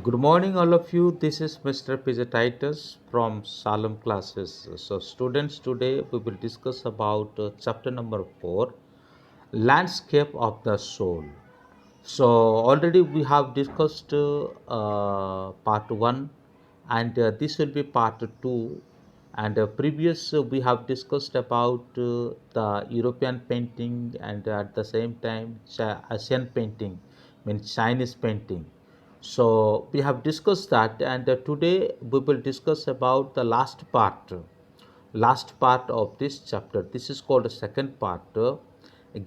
Good morning, all of you. This is Mr. Titus from Salem classes. So, students, today we will discuss about chapter number 4, Landscape of the Soul. So, already we have discussed part 1, and this will be part 2. And previous we have discussed about the European painting and at the same time Asian painting, means Chinese painting. So we have discussed that, and today we will discuss about the last part of this chapter. This is called the second part,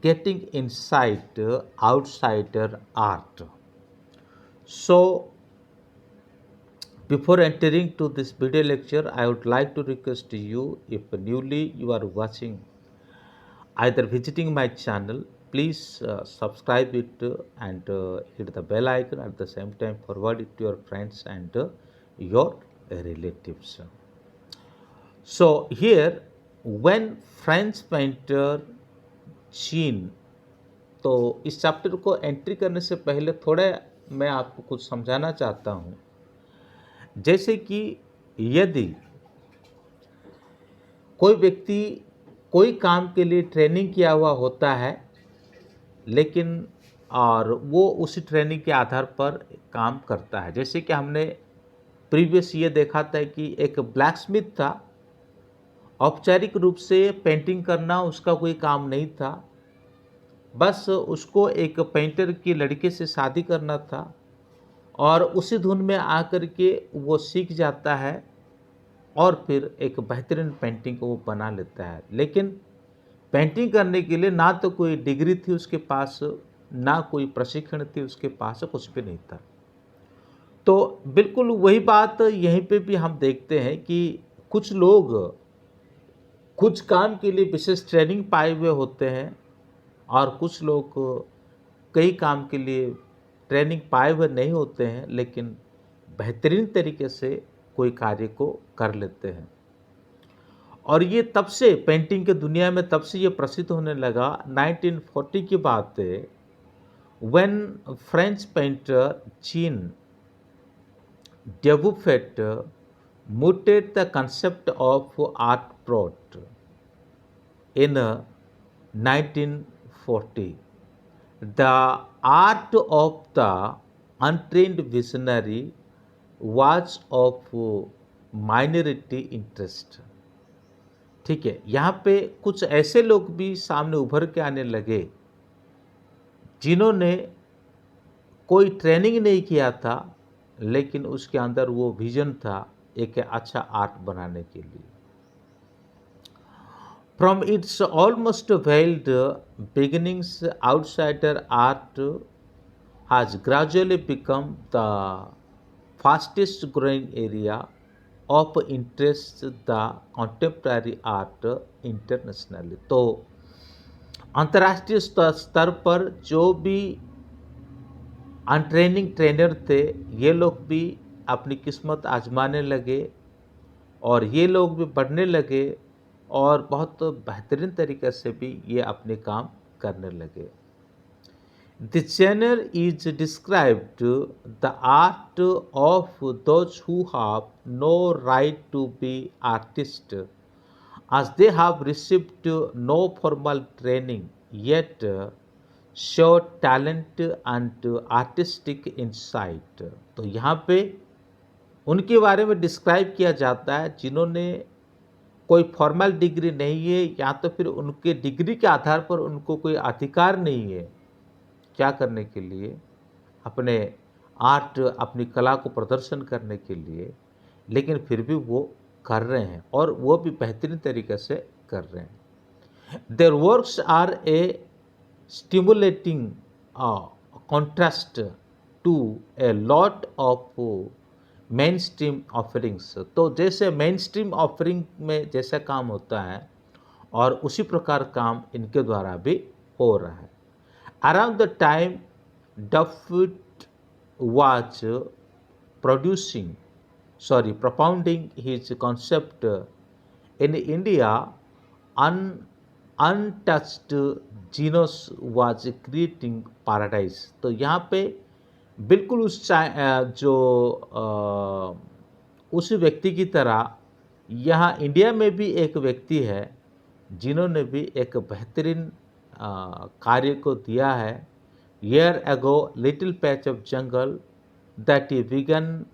getting inside outsider art. So before entering to this video lecture, I would like to request you, if newly you are watching, either visiting my channel, please subscribe it and hit the bell icon. At the same time, forward it to your friends and your relatives. So here, when French painter चीन, तो इस chapter को entry करने से पहले थोड़ा मैं आपको कुछ समझाना चाहता हूँ। जैसे कि यदि कोई व्यक्ति कोई काम के लिए ट्रेनिंग किया हुआ होता है, लेकिन और वो उसी ट्रेनिंग के आधार पर काम करता है। जैसे कि हमने प्रीवियस ये देखा था कि एक ब्लैक स्मिथ था, औपचारिक रूप से पेंटिंग करना उसका कोई काम नहीं था, बस उसको एक पेंटर की लड़के से शादी करना था और उसी धुन में आकर के वो सीख जाता है और फिर एक बेहतरीन पेंटिंग को वो बना लेता है। लेकिन पेंटिंग करने के लिए ना तो कोई डिग्री थी उसके पास, ना कोई प्रशिक्षण थी उसके पास, कुछ भी नहीं था। तो बिल्कुल वही बात यहीं पे भी हम देखते हैं कि कुछ लोग कुछ काम के लिए विशेष ट्रेनिंग पाए हुए होते हैं और कुछ लोग कई काम के लिए ट्रेनिंग पाए हुए नहीं होते हैं, लेकिन बेहतरीन तरीके से कोई कार्य को कर लेते हैं। और ये तब से पेंटिंग के दुनिया में तब से ये प्रसिद्ध होने लगा 1940 की बात है, व्हेन फ्रेंच पेंटर चीन developed muted the concept of art prot in 1940. The art of the untrained visionary was of minority interest. ठीक है, यहाँ पे कुछ ऐसे लोग भी सामने उभर के आने लगे जिन्होंने कोई ट्रेनिंग नहीं किया था, लेकिन उसके अंदर वो विजन था एक अच्छा आर्ट बनाने के लिए। From its almost veiled beginnings, outsider art has gradually become the fastest growing area of interest the contemporary art internationally. तो अंतर्राष्ट्रीय स्तर पर जो भी अनट्रेनिंग ट्रेनर थे, ये लोग भी अपनी किस्मत आजमाने लगे और ये लोग भी बढ़ने लगे और बहुत बेहतरीन तरीके से भी ये अपने काम करने लगे। This genre is described the art of those who have no right to be artists, as they have received no formal training yet show talent and artistic insight. तो यहाँ पे उनके बारे में डिस्क्राइब किया जाता है जिन्होंने कोई फॉर्मल डिग्री नहीं है, या तो फिर उनके डिग्री के आधार पर उनको कोई अधिकार नहीं है क्या करने के लिए, अपने आर्ट, अपनी कला को प्रदर्शन करने के लिए, लेकिन फिर भी वो कर रहे हैं और वो भी बेहतरीन तरीके से कर रहे हैं। Their works are a stimulating contrast to a lot of mainstream offerings. तो जैसे मेन स्ट्रीम ऑफरिंग में जैसा काम होता है और उसी प्रकार काम इनके द्वारा भी हो रहा है। अराउंड द टाइम डफिट was propounding his concept in India, untouched genius was creating paradise. तो यहाँ पे बिल्कुल उस व्यक्ति की तरह यहाँ इंडिया में भी एक व्यक्ति है जिन्होंने भी एक बेहतरीन कार्य को दिया है। Year ago little patch of jungle that he began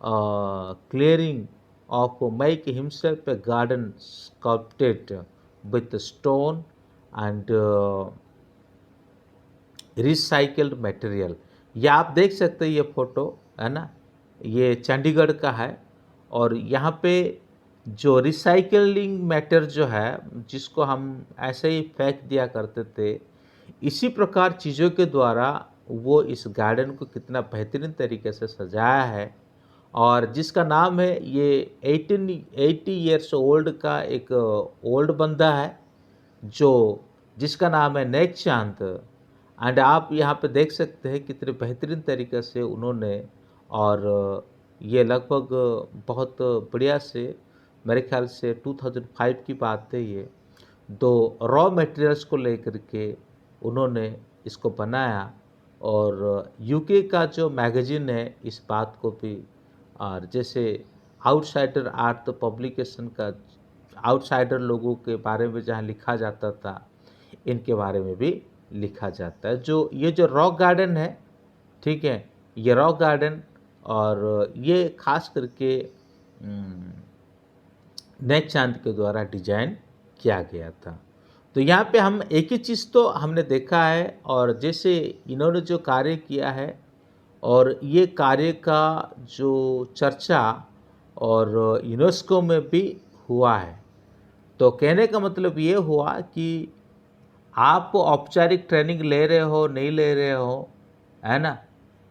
clearing of make himself a garden sculpted with stone and recycled material. ये आप देख सकते हैं, ये फ़ोटो है ना, ये चंडीगढ़ का है। और यहाँ पे जो रिसाइकलिंग मैटर जो है, जिसको हम ऐसे ही फेंक दिया करते थे, इसी प्रकार चीज़ों के द्वारा वो इस गार्डन को कितना बेहतरीन तरीके से सजाया है। और जिसका नाम है, ये 80 ईयर्स ओल्ड का एक ओल्ड बंदा है जो जिसका नाम है नेक चांद। एंड आप यहाँ पे देख सकते हैं कितने बेहतरीन तरीके से उन्होंने, और ये लगभग बहुत बढ़िया से, मेरे ख्याल से 2005 की बात है ये, दो रॉ मटेरियल्स को लेकर के उन्होंने इसको बनाया। और यूके का जो मैगज़ीन है इस बात को भी, और जैसे आउटसाइडर आर्ट पब्लिकेशन का आउटसाइडर लोगों के बारे में जहाँ लिखा जाता था, इनके बारे में भी लिखा जाता है। जो ये जो रॉक गार्डन है, ठीक है, ये रॉक गार्डन, और ये खास करके नेक चांद के द्वारा डिजाइन किया गया था। तो यहाँ पे हम एक ही चीज़ तो हमने देखा है, और जैसे इन्होंने जो कार्य किया है, और ये कार्य का जो चर्चा और यूनेस्को में भी हुआ है। तो कहने का मतलब ये हुआ कि आप औपचारिक ट्रेनिंग ले रहे हो नहीं ले रहे हो, है ना,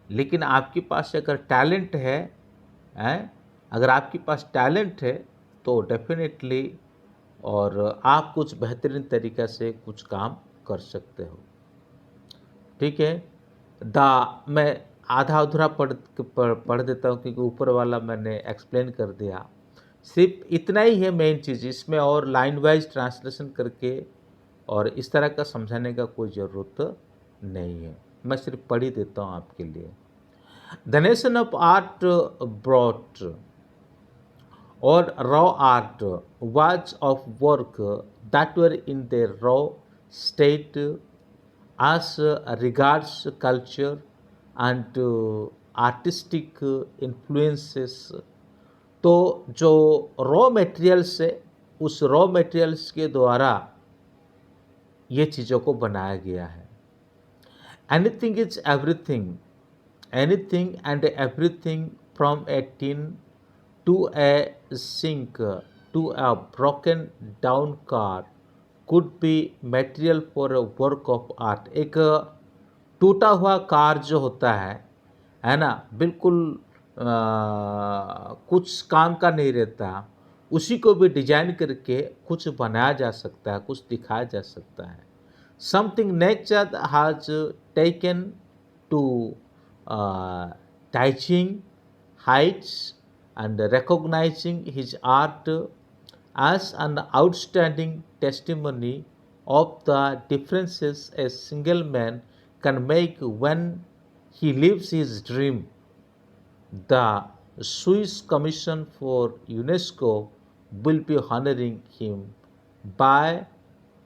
लेकिन आपके पास अगर टैलेंट है, अगर आपके पास टैलेंट है तो डेफिनेटली, और आप कुछ बेहतरीन तरीक़े से कुछ काम कर सकते हो। ठीक है। मैं आधा अधूरा पढ़ देता हूँ क्योंकि ऊपर वाला मैंने एक्सप्लेन कर दिया। सिर्फ इतना ही है मेन चीज़, इसमें और लाइन वाइज ट्रांसलेशन करके और इस तरह का समझाने का कोई ज़रूरत नहीं है, मैं सिर्फ पढ़ ही देता हूँ आपके लिए। The nation of art brought or raw art was of work that were in their raw state as regards culture and artistic influences। तो जो रॉ मटेरियल्स है, उस रॉ मटेरियल्स के द्वारा ये चीज़ों को बनाया गया है। Anything is everything, anything and everything from A tin to a sink to a broken down car could be material for a work of art। एक टूटा हुआ कार जो होता है ना, बिल्कुल कुछ काम का नहीं रहता, उसी को भी डिजाइन करके कुछ बनाया जा सकता है, कुछ दिखाया जा सकता है। Something nature has taken to touching heights and recognizing his art as an outstanding testimony of the differences a single man can make when he lives his dream। The Swiss Commission for UNESCO will be honoring him by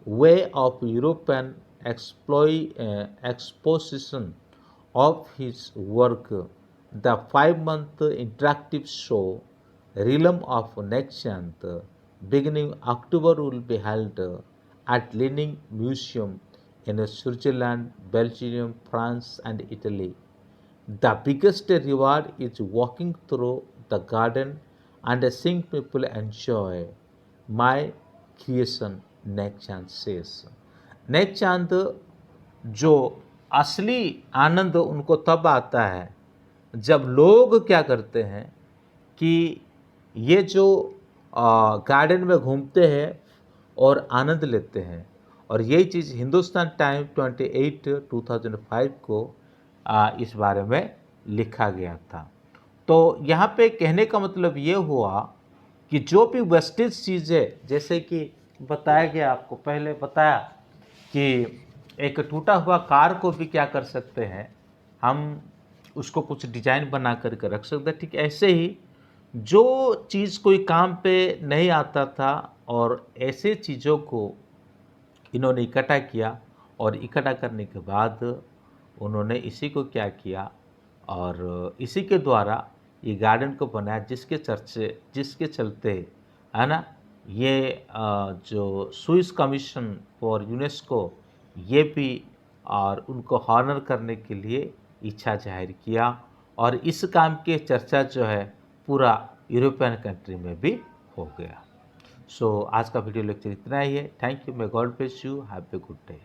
way of European exposition of his work। The 5-month interactive show Realm of Nexant beginning October will be held at Lenin Museum in Switzerland, Belgium, France and Italy। The biggest reward is walking through the garden and seeing people enjoy my creation, Nexant says। नेकचांद जो असली आनंद उनको तब आता है जब लोग क्या करते हैं कि ये जो गार्डन में घूमते हैं और आनंद लेते हैं। और यही चीज़ हिंदुस्तान टाइम 28/2005 को इस बारे में लिखा गया था। तो यहाँ पे कहने का मतलब ये हुआ कि जो भी वेस्टेज चीज़ें, जैसे कि बताया गया, आपको पहले बताया कि एक टूटा हुआ कार को भी क्या कर सकते हैं हम, उसको कुछ डिजाइन बना करके रख सकते हैं। ठीक ऐसे ही जो चीज़ कोई काम पे नहीं आता था और ऐसे चीज़ों को इन्होंने इकट्ठा किया और इकट्ठा करने के बाद उन्होंने इसी को क्या किया और इसी के द्वारा ये गार्डन को बनाया, जिसके चलते है ना ये जो स्विस कमीशन फॉर यूनेस्को ये भी और उनको हॉनर करने के लिए इच्छा जाहिर किया और इस काम की चर्चा जो है पूरा यूरोपियन कंट्री में भी हो गया। सो आज का वीडियो लेक्चर इतना ही है। Thank you, may God bless you, have a good day.